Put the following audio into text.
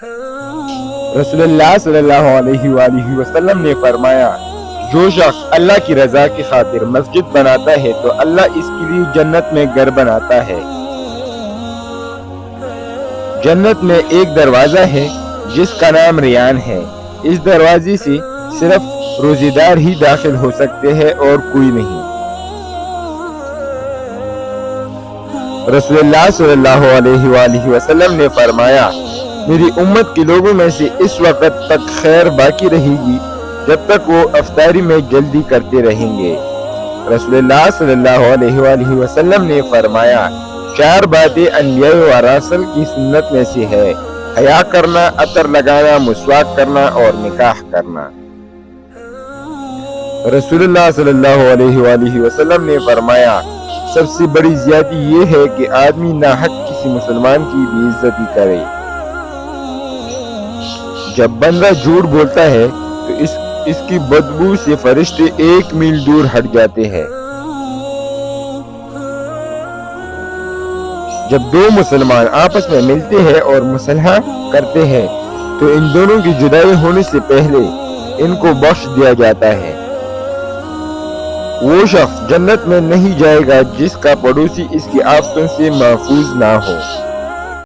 رسول اللہ صلی اللہ علیہ وآلہ وسلم نے فرمایا، جو شخص اللہ کی رضا کی خاطر مسجد بناتا ہے تو اللہ اس کے لیے جنت میں گھر بناتا ہے۔ جنت میں ایک دروازہ ہے جس کا نام ریان ہے۔ اس دروازے سے صرف روزے دار ہی داخل ہو سکتے ہیں اور کوئی نہیں۔ رسول اللہ صلی اللہ علیہ وآلہ وسلم نے فرمایا، میری امت کے لوگوں میں سے اس وقت تک خیر باقی رہے گی جب تک وہ افطاری میں جلدی کرتے رہیں گے۔ رسول اللہ صلی اللہ علیہ وآلہ وسلم نے فرمایا، 4 باتیں انبیاء و رسل کی سنت میں سے ہے: حیا کرنا، عطر لگانا، مسواک کرنا اور نکاح کرنا۔ رسول اللہ صلی اللہ علیہ وآلہ وسلم نے فرمایا، سب سے بڑی زیادتی یہ ہے کہ آدمی ناحق کسی مسلمان کی بے عزتی کرے۔ جب بندہ جھوٹ بولتا ہے تو اس کی بدبو سے فرشتے 1 میل دور ہٹ جاتے ہیں۔ جب 2 مسلمان آپس میں ملتے ہیں اور مصالحہ کرتے ہیں تو ان دونوں کی جدائی ہونے سے پہلے ان کو بخش دیا جاتا ہے۔ وہ شخص جنت میں نہیں جائے گا جس کا پڑوسی اس کی آفتوں سے محفوظ نہ ہو۔